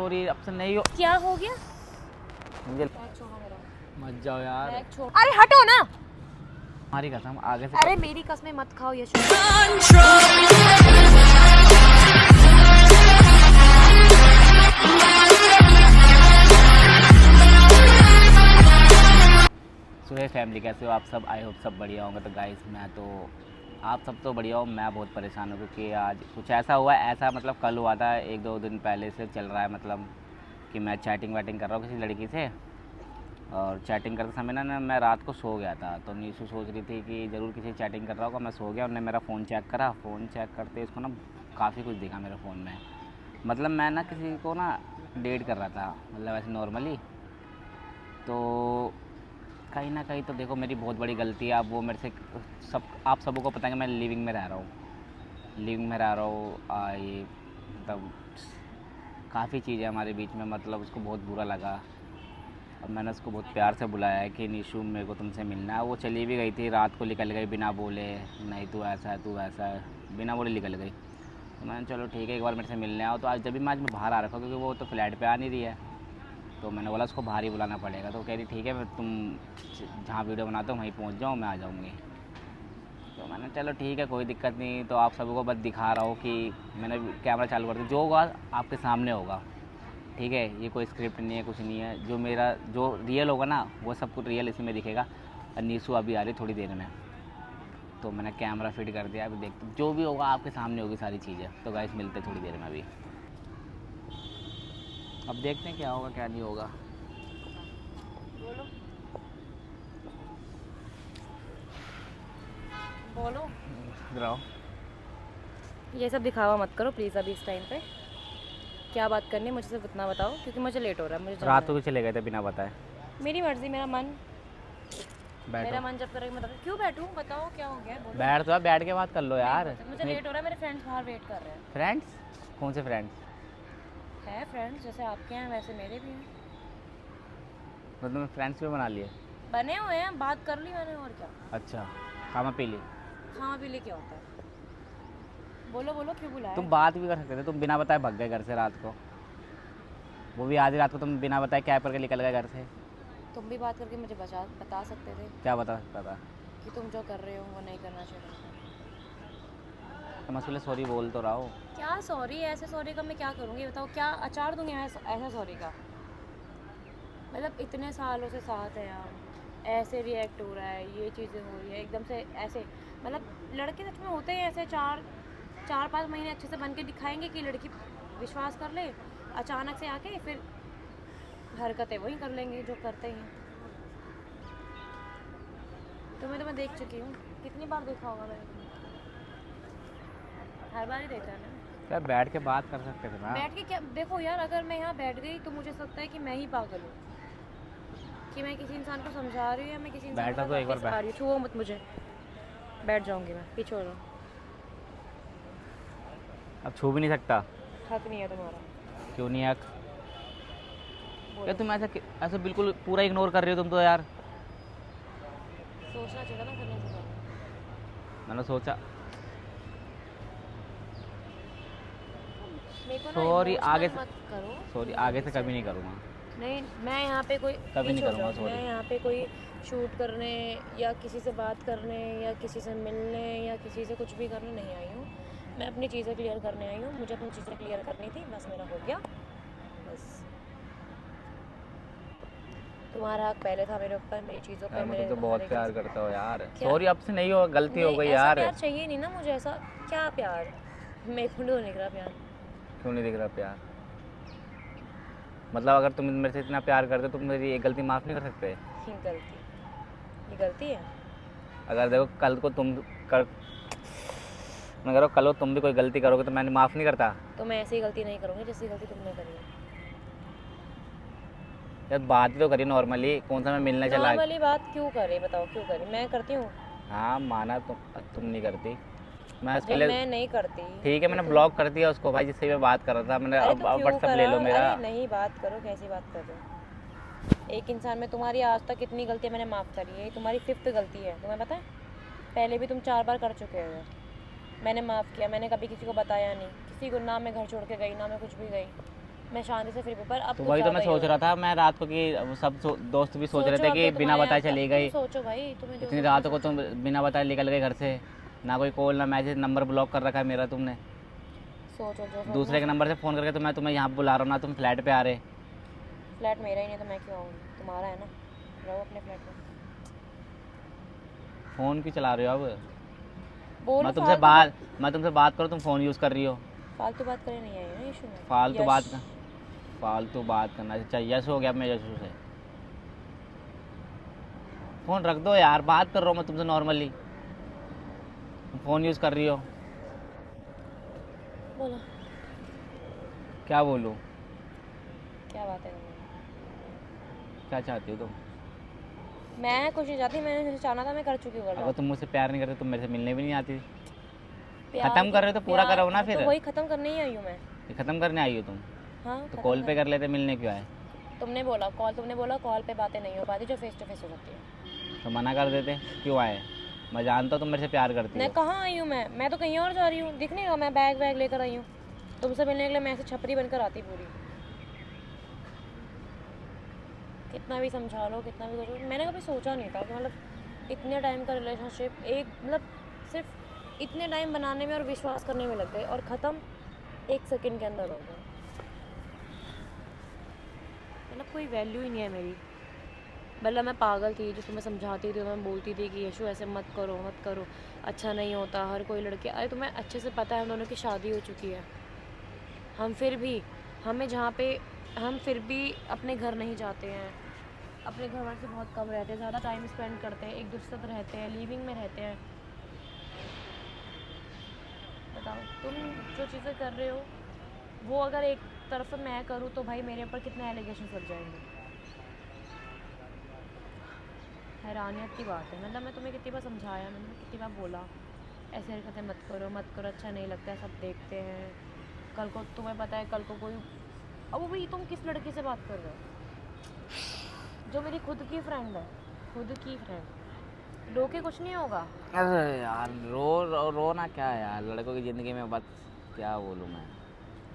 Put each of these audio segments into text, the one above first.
Sorry अब से नहीं हो। क्या हो गया? मुझे मत जाओ यार। अरे हटो ना। हमारी कसम आगे से। अरे मेरी कसमें मत खाओ ये। सुबह फैमिली कैसे हो आप सब? आई होप सब बढ़िया होंगे। तो गाइस मैं तो आप सब तो बढ़िया हो, मैं बहुत परेशान हूँ क्योंकि आज कुछ ऐसा हुआ है। ऐसा मतलब कल हुआ था, 1-2 दिन पहले से चल रहा है। मतलब कि मैं चैटिंग वैटिंग कर रहा हूँ किसी लड़की से, और चैटिंग करते समय ना मैं रात को सो गया था। तो नीशू सोच रही थी कि ज़रूर किसी चैटिंग कर रहा होगा। मैं सो गया, उन्होंने मेरा फ़ोन चेक करा। फ़ोन चेक करते इसको ना काफ़ी कुछ दिखा मेरे फ़ोन में। मतलब मैं ना किसी को ना डेट कर रहा था, मतलब ऐसे नॉर्मली। तो कहीं ना कहीं तो देखो मेरी बहुत बड़ी गलती है। अब वो मेरे से आप सबों को पता है कि मैं लिविंग में रह रहा हूँ, ये मतलब काफ़ी चीज़ें हमारे बीच में। मतलब उसको बहुत बुरा लगा। अब मैंने उसको बहुत प्यार से बुलाया है कि निशु मेरे को तुमसे मिलना है। वो चली भी गई थी, रात को निकल गई बिना बोले। नहीं तू ऐसा है, तू वैसा है, बिना बोले निकल गई। तो मैंने चलो ठीक है, एक बार मेरे से मिलने आओ। तो आज जब भी मैं बाहर आ रखा हूँ क्योंकि वो तो फ्लैट पे आ नहीं रही है, तो मैंने बोला उसको बाहर ही बुलाना पड़ेगा। तो कह रही ठीक है, मैं तुम जहाँ वीडियो बनाते हो वहीं पहुँच जाओ, मैं आ जाऊँगी। तो मैंने चलो ठीक है, कोई दिक्कत नहीं। तो आप सबको बस दिखा रहा हूँ कि मैंने कैमरा चालू कर दिया। जो होगा आपके सामने होगा, ठीक है? ये कोई स्क्रिप्ट नहीं है, कुछ नहीं है। जो रियल होगा ना वो सब कुछ रियल इसी में दिखेगा। और नीशू अभी आ रही थोड़ी देर में, तो मैंने कैमरा फिट कर दिया। अभी देखते जो भी होगा आपके सामने होगी सारी चीज़ें। तो गाइस मिलते थोड़ी देर में अभी। अब देखते हैं क्या होगा क्या नहीं होगा। बोलो। रहो। ये सब दिखावा मत करो प्लीज़ अभी इस टाइम पे। क्या बात करनी है मुझे सिर्फ इतना बताओ, क्योंकि मुझे लेट हो रहा है, मुझे जाना रात को है। भी चले गए थे बिना बताए। मेरी मर्जी, मेरा मन। मेरा बैठो, मन जब करेगा मैं क्यों बैठूं? बताओ क्या हो गया है, बोलो। बैठ तो बैठ के बात कर लो यार। मुझे लेट हो रहा है, मेरे फ्रेंड्स बाहर वेट कर रहे हैं। फ्रेंड्स? कौन से फ्रेंड्स? है फ्रेंड्स, जैसे आपके हैं वैसे मेरे भी हैं। मतलब तुमने फ्रेंड्स भी बना लिए? बने हुए हैं, बात कर ली मैंने, और क्या। अच्छा, खामा पी ली? खाना पी ले क्या होता है? बोलो बोलो, क्यों बुलाया? तुम बात भी कर सकते थे, तुम बिना बताए भाग गए घर से रात को। वो भी आधी रात को तुम बिना बताए कैब करके निकल गए घर से। तुम भी बात करके मुझे बता सकते थे क्या बता सकता था? कि तुम जो कर रहे हो वो नहीं करना चाहिए। तो मैं उसके सॉरी बोल तो रहा हूँ। क्या सॉरी? ऐसे सॉरी का मैं क्या करूँगी बताओ? क्या अचार दूँगी ऐसा सॉरी का? मतलब इतने सालों से साथ हैं हम, ऐसे रिएक्ट हो रहा है, ये चीज़ें हो रही है एकदम से ऐसे। मतलब लड़के सच में होते हैं ऐसे, 4-5 महीने अच्छे से बन के दिखाएंगे कि लड़की विश्वास कर ले, अचानक से आके फिर हरकतें वही कर लेंगे जो करते हैं। तुम्हें तो मैं देख चुकी हूँ, कितनी बार देखा होगा मैंने तुम्हें? हर बार ही देखा है ना। यार बैठ के बात कर सकते थे ना। बैठ के क्या देखो यार, अगर मैं यहाँ बैठ गई तो मुझे लगता है कि मैं ही पागल हूँ, कि मैं किसी इंसान को समझा रही हूँ या मैं किसी इंसान बैठा को तो एक बार सिखा रही हूँ। छुओ मत मुझे, बैठ जाऊँगी मैं, पीछे हो जाओ। अब छू भी नहीं सकता। हक नहीं है तुम्हारा। क्यों नहीं हक? यार तुम ऐसे बिल्कुल पूरा इग्नोर कर रहे हो तुम तो यार। सोचना चाहिए ना करने से पहले। मैंने सोचा मेरे को ना सॉरी आगे इमोशनल से, मत करो। सॉरी आगे से कभी नहीं करूँगा। नहीं, मैं यहाँ पे कोई कभी नहीं पीछे हो करूँगा जाओ। sorry। मैं यहाँ पे कोई शूट करने या किसी से बात करने या किसी से मिलने या किसी से कुछ भी करने नहीं आई हूँ। मैं अपनी चीज़ें क्लियर करने आई हूँ, मुझे अपनी चीज़ें क्लियर करनी थी, बस मेरा हो गया। बस तुम्हारा हक पहले था मेरे ऊपर, मेरी चीज़ों पर। मैं तो बहुत प्यार करता हूँ यार। क्या? सॉरी अब से नहीं होगा, गलती हो गई ऐसा यार। प्यार चाहिए नहीं ना मुझे। ऐसा क्या प्यार? मेरे को नहीं दिख रहा प्यार। क्यों नहीं दिख रहा प्यार? मतलब अगर तुम मेरे से इतना प्यार करते तो तुम मेरी एक गलती माफ़ नहीं कर सकते? ये गलती है? अगर देखो कल को तुम कर मैं कह रहा हूँ कल को तुम भी कोई गलती करोगे तो मैंने माफ़ नहीं करता। तो मैं ऐसी गलती नहीं करूँगी जैसी गलती तुमने करी है। यार बात ही तो करी नॉर्मली, कौन सा मैं मिलने चला। नॉर्मली बात क्यों करे बताओ, क्यों करे? मैं करती हूँ? हाँ माना, तुम नहीं करती। मैं इसके जब लिए मैं नहीं करती ठीक है, मैंने ब्लॉक कर दिया उसको भाई जिससे मैं बात कर रहा था। मैंने अब व्हाट्सएप ले लो मेरा। अरे नहीं, बात करो। कैसी बात कर रहे हो? एक इंसान में तुम्हारी आज तक कितनी गलतियाँ मैंने माफ़ करी है, तुम्हारी 5th गलती है, तुम्हें पता है? पहले भी तुम 4 बार कर चुके हो, मैंने माफ़ किया। मैंने कभी किसी को बताया नहीं, किसी को ना मैं घर छोड़ के गई, ना मैं कुछ भी गई। मैं शांति से फिर भी, पर अब तो कुछ वही तो ज़्यादा मैं ही हो सोच रहा था मैं रात को कि वो सब दोस्त भी सोच रहे सोचो थे अब कि तो बिना तुम्हारे बताए यहाँ चली तुम गई, सोचो भाई, तुम्हें जो इतनी सोचना रात को सोचो। तुम बिना बताए निकल गए घर से, ना कोई कॉल ना मैसेज, नंबर ब्लॉक कर रखा है मेरा तुमने, सोचो जो सोचना दूसरे के नंबर से फ़ोन करके तो मैं तुम्हें यहाँ बुला रहा हूँ ना, तुम फ्लैट पे आ रहे। फ्लैट मेरा ही नहीं तो मैं क्यों आऊँगी, तुम्हारा है ना, रहो अपने फ्लैट में। फ़ोन क्यों चला रहे हो अब? बोलो फालतू मैं तुमसे बात करूँ, तुम फ़ोन यूज़ कर रही हो। फालतू बात करने नहीं आई है ना इशू में। फालतू बात करना चाहिए। यश हो गया अब मैं यशु से। फ़ोन रख दो यार, बात कर रहा हूँ मैं तुमसे नॉर्मली, फ़ोन यूज़ कर रही हो। बोलो क्या बोलूँ? क्या बात है तुम्हारी? क्या चाहती हो तुम? मैं कुछ नहीं चाहती, मैंने जो चाहना था मैं कर चुकी हूँ। अगर तुम मुझसे प्यार नहीं करते तुम मेरे से मिलने भी नहीं आती। प्यार ख़त्म कर रहे हो तो पूरा करो ना तो फिर। वही ख़त्म करने ही आई हूँ मैं। ये ख़त्म करने आई हो तुम? हाँ तो ख़त्म कॉल पे कर। कर लेते, मिलने क्यों आए? तुमने बोला कॉल पे बातें नहीं हो पाती जो फेस टू फेस हो जाती है। तो मना कर देते, क्यों आए? मैं जानता हूँ तुम मेरे से प्यार करती मैं हो। कहाँ आई हूँ, मैं तो कहीं और जा रही हूँ, दिख नहीं रहा मैं बैग वैग लेकर आई हूँ। तुमसे मिलने के लिए मैं ऐसे छपरी बनकर आती पूरी। कितना भी समझा लो, कितना भी करो, मैंने कभी सोचा नहीं था कि मतलब इतने टाइम का रिलेशनशिप एक मतलब सिर्फ इतने टाइम बनाने में और विश्वास करने में लग गए और ख़त्म 1 सेकंड के अंदर हो गया। मतलब कोई वैल्यू ही नहीं है मेरी। मतलब मैं पागल थी जो तुम्हें समझाती थी, मैं बोलती थी कि यशु ऐसे मत करो, अच्छा नहीं होता, हर कोई लड़के, अरे तुम्हें अच्छे से पता है हम दोनों की शादी हो चुकी है। हम फिर भी हम फिर भी अपने घर नहीं जाते हैं, अपने घर वालों से बहुत कम रहते हैं, ज़्यादा टाइम स्पेंड करते हैं, एक दूसरे के साथ रहते हैं, लिविंग में रहते हैं। बताओ तुम जो चीज़ें कर रहे हो वो अगर एक तरफ से मैं करूँ तो भाई मेरे ऊपर कितने एलिगेशन लग जाएंगे। हैरानियत की बात है। मतलब मैं तुम्हें कितनी बार समझाया, मैंने कितनी बार बोला ऐसे हरकतें मत करो, अच्छा नहीं लगता है, सब देखते हैं। कल को तुम्हें पता है कल को कोई, अब वो भी तुम किस लड़की से बात कर रहे हो जो मेरी खुद की फ्रेंड है, रो के कुछ नहीं होगा। अरे यार रोना क्या है यार, लड़कों की ज़िंदगी में बस क्या बोलूँ मैं,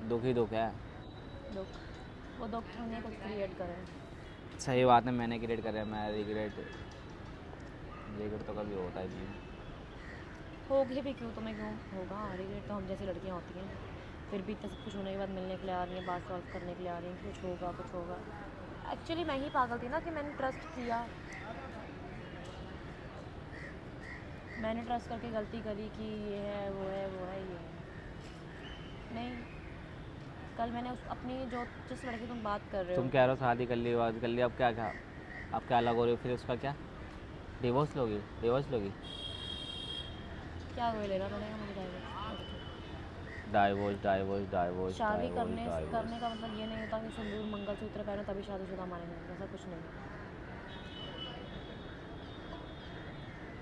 दुख ही दुख है। वो दुख हमने कुछ क्रिएट करा है। सही बात है, मैंने क्रिएट करा, मैं रिग्रेट तो कभी होता ही नहीं। होगी भी क्यों, तुम्हें क्यों होगा रिग्रेट, तो हम जैसी लड़कियां होती हैं फिर भी इतना सब कुछ होने के बाद मिलने के लिए आ रही हैं, बात सॉल्व करने के लिए आ रही हैं, कुछ होगा। एक्चुअली मैं ही पागल थी ना कि मैंने ट्रस्ट किया, मैंने ट्रस्ट करके गलती करी कि ये है वो है ये है। नहीं, कल मैंने अपनी जिस लड़की तुम बात कर रहे हो, तुम कह रहे हो शादी कर ली, बात कर ली, अब क्या अलग हो रही हो, फिर उसका क्या डिवोर्स लोगी? क्या हुए लेना पड़ेगा मुझे डाइवोर्स। शादी करने का मतलब ये नहीं होता कि सिंदूर मंगलसूत्र पहनो तभी शादीशुदा मानेंगे, ऐसा कुछ नहीं है।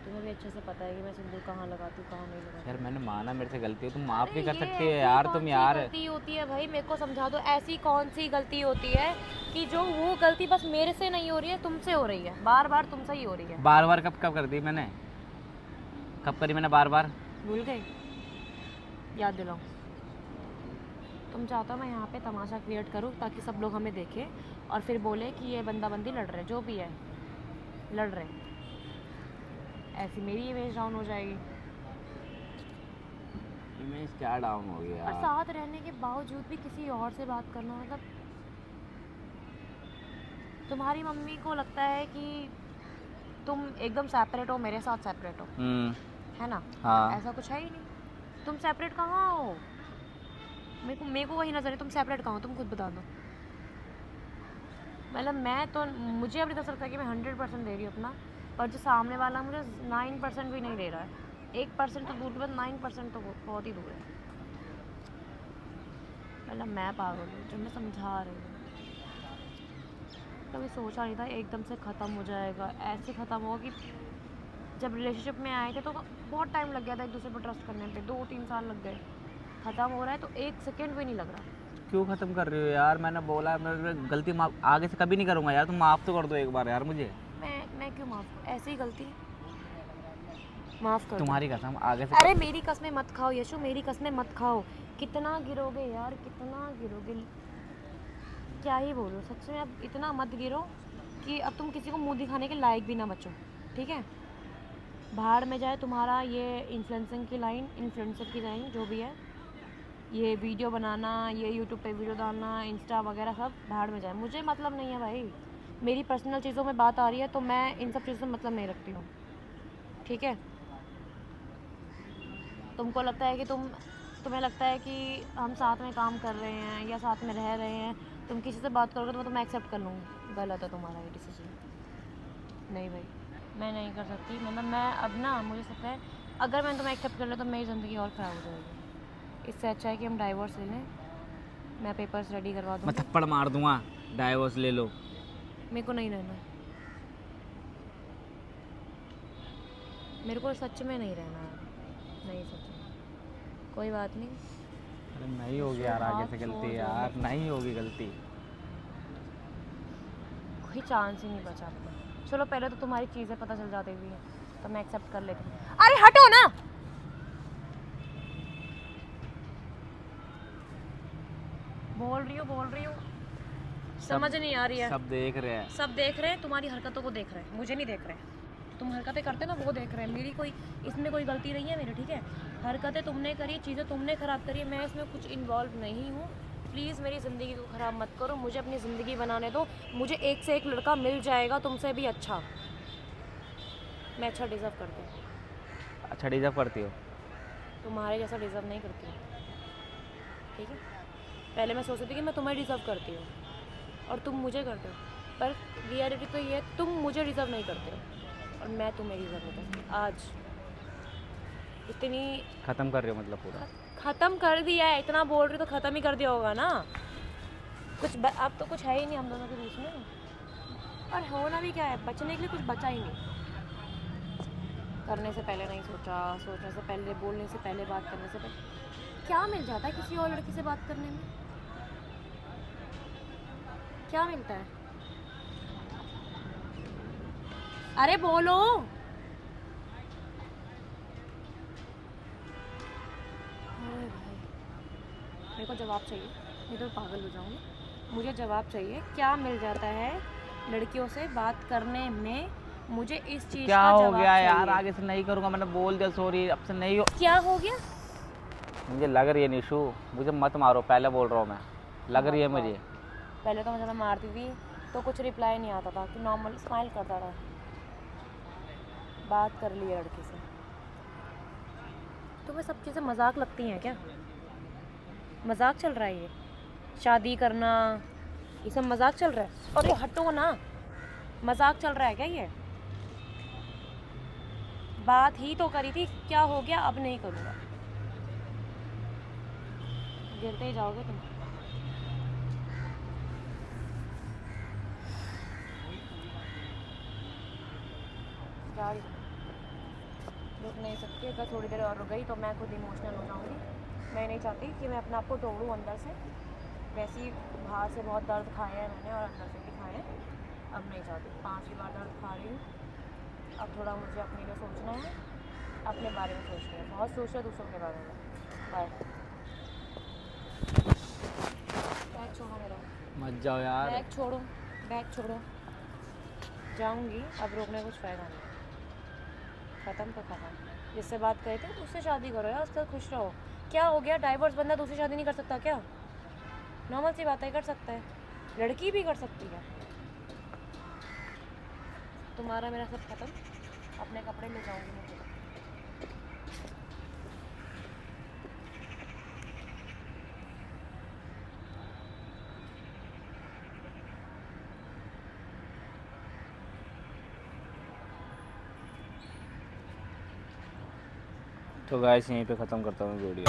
तुम्हें भी अच्छे से पता है कि मैं सिंदूर कहाँ लगाती हूँ कहाँ नहीं लगाती। यार मैंने माना मेरे से गलती हो, तुम माफ़ भी कर सकती है यार, तुम यार। गलती होती है भाई, मेरे को समझा दो, ऐसी कौन सी गलती होती है कि जो वो गलती बस मेरे से नहीं हो रही है, तुमसे हो रही है, बार बार तुमसे ही हो रही है। बार कब कर दी मैंने, कब करी मैंने बार? भूल गए? याद दिलाओ। तुम चाहते हो मैं यहाँ पे तमाशा क्रिएट करूँ ताकि सब लोग हमें देखें और फिर बोले कि ये बंदा बंदी लड़ रहे, जो भी है लड़ रहे, ऐसी मेरी इमेज डाउन हो जाएगी। इमेज क्या डाउन हो गया? और साथ रहने के बावजूद भी किसी और से बात करना, मतलब तुम्हारी मम्मी को लगता है कि तुम एकदम सेपरेट हो, मेरे साथ सेपरेट हो, है ना? हाँ। ऐसा कुछ है ही नहीं। तुम सेपरेट कहाँ हो? मेरे को वही नजर है, तुम सेपरेट कहाँ हो, तुम खुद बता दो। मतलब मुझे अपनी तरफ से लगता है कि मैं 100% दे रही हूँ अपना, पर जो सामने वाला मुझे 9% भी नहीं दे रहा है। 1% तो दूर के बाद 9% तो बहुत ही दूर है। मतलब मैं पागल हूँ जो मैं समझा रही हूँ। कभी सोचा नहीं था एकदम से ख़त्म हो जाएगा, ऐसे ख़त्म होगा कि जब रिलेशनशिप में आए थे तो बहुत टाइम लग गया था एक दूसरे पर ट्रस्ट करने पे, 2-3 साल लग गए। ख़त्म हो रहा है तो 1 सेकेंड भी नहीं लग रहा। क्यों ख़त्म कर रही हो यार? मैंने बोला मैं गलती माफ़ आगे से कभी नहीं करूँगा यार, तुम माफ़ तो कर दो एक बार यार मुझे। मैं क्यों माफ़, ऐसी गलती माफ़ कर तुम्हारी कसम आगे से। अरे मेरी कसमें मत खाओ यशु, मेरी कसमें मत खाओ। कितना गिरोगे यार, कितना गिरोगे। क्या ही बोलूँ, सच में अब इतना मत गिरो कि अब तुम किसी को मुंह दिखाने के लायक भी ना बचो, ठीक है। भाड़ में जाए तुम्हारा ये इन्फ्लुएंसिंग की लाइन, इन्फ्लुएंसर की लाइन जो भी है, ये वीडियो बनाना, ये यूट्यूब पे वीडियो डालना, इंस्टा वगैरह सब भाड़ में जाए, मुझे मतलब नहीं है भाई। मेरी पर्सनल चीज़ों में बात आ रही है तो मैं इन सब चीज़ों से मतलब नहीं रखती हूँ, ठीक है। तुमको लगता है कि तुम्हें लगता है कि हम साथ में काम कर रहे हैं या साथ में रह रहे हैं, तुम किसी से बात करोगे तो मैं तुम्हें एक्सेप्ट कर लूँगी, गलत है तुम्हारा ये डिसीजन। नहीं भाई, मैं नहीं कर सकती, मतलब मैं अब ना, मुझे लगता है अगर मैं तुम्हें एक्सेप्ट कर लूँ तो मेरी ज़िंदगी और ख़राब हो जाएगी। इससे अच्छा है कि हम डाइवोर्स ले लें, मैं पेपर्स रेडी करवा मैं दूँगी। थप्पड़ मार दूंगा, डाइवोर्स ले लो। मेरे को नहीं रहना, मेरे को सच में नहीं रहना है, नहीं सच में। कोई बात नहीं, अरे नहीं होगी यार, आगे से गलती यार, नहीं होगी गलती। कोई चांस ही नहीं बचा अपना। चलो पहले तो तुम्हारी चीज़ें पता चल जाती हुई तो मैं एक्सेप्ट कर लेती हूँ। अरे हटो ना, बोल रही हूँ, समझ नहीं आ रही है। सब देख रहे हैं। सब देख रहे हैं, तुम्हारी हरकतों को देख रहे हैं, मुझे नहीं देख रहे हैं। तुम हरकतें करते ना वो देख रहे हैं, मेरी कोई इसमें कोई गलती नहीं है मेरी, ठीक है। हरकतें तुमने करी, चीज़ें तुमने ख़राब करी, मैं इसमें कुछ इन्वॉल्व नहीं हूँ। प्लीज़ मेरी ज़िंदगी को ख़राब मत करो, मुझे अपनी ज़िंदगी बनाने दो। मुझे एक से एक लड़का मिल जाएगा तुमसे भी अच्छा, मैं अच्छा डिज़र्व करती हूँ। अच्छा डिजर्व करती हो? तुम्हारे जैसा डिज़र्व नहीं करती हूँ, ठीक है। पहले मैं सोचती थी कि मैं तुम्हें डिज़र्व करती हूँ और तुम मुझे करते हो, पर रियलिटी तो ये है तुम मुझे डिज़र्व नहीं करते हो और मैं तुम्हें डिज़र्व नहीं करती। आज इतनी ख़त्म कर रहे हो मतलब पूरा? ख़त्म कर दिया है, इतना बोल रही तो ख़त्म ही कर दिया होगा ना। अब तो कुछ है ही नहीं हम दोनों के बीच में, और होना भी क्या है, बचने के लिए कुछ बचा ही नहीं। करने से पहले नहीं सोचा, सोचने से पहले, बोलने से पहले, बात करने से पहले। क्या मिल जाता है किसी और लड़की से बात करने में? क्या मिलता है? अरे बोलो। अरे भाई, मेरे को जवाब चाहिए, नहीं तो पागल हो जाऊंगी। मुझे जवाब चाहिए, क्या मिल जाता है लड़कियों से बात करने में? मुझे इस चीज़ क्या का हो जवाब गया यार, चाहिए। आगे से नहीं करूँगा, मैंने बोल दिया, सॉरी, अब से नहीं हो। क्या हो गया? मुझे लग रही है निशु, मुझे मत मारो, पहले बोल रहा हूँ मैं, लग रही है मुझे। पहले तो मैं ज़्यादा मारती थी तो कुछ रिप्लाई नहीं आता था, कि नॉर्मल स्माइल करता था। बात कर ली है लड़की से, तुम्हें सब चीज़ें मजाक लगती हैं क्या? मजाक चल रहा है ये शादी करना, ये सब मजाक चल रहा है? और ये हटो ना, मजाक चल रहा है क्या ये? बात ही तो करी थी, क्या हो गया? अब नहीं करूँगा। गिरते ही जाओगे तुम। रुक नहीं सकती, अगर थोड़ी देर और रुक गई तो मैं खुद इमोशनल हो जाऊँगी। मैं नहीं चाहती कि मैं अपने आप को तोड़ूँ अंदर से। वैसे ही बाहर से बहुत दर्द खाए हैं मैंने और अंदर से भी खाए हैं, अब नहीं चाहती। 5वीं बार दर्द खा रही हूँ। अब थोड़ा मुझे अपने लिए सोचना है, अपने बारे में सोचना है, बहुत सोच रहा दूसरों के बारे में। बाय। बैग छोड़ो मेरा, मत जाओ यार। बैग छोड़ो, बैग छोड़ो। जाऊँगी, अब रोकने कुछ फ़ायदा नहीं। ख़त्म तो ख़त्म। जिससे बात करी थी उससे शादी करो यार, उससे खुश रहो। क्या हो गया, डाइवोर्स बंदा दूसरी शादी नहीं कर सकता क्या? नॉर्मल सी बातें कर सकता है, लड़की भी कर सकती है। तुम्हारा मेरा सब ख़त्म, अपने कपड़े ले जाऊँगी मैं। तो गाइस यहीं पे ख़त्म करता हूँ वीडियो।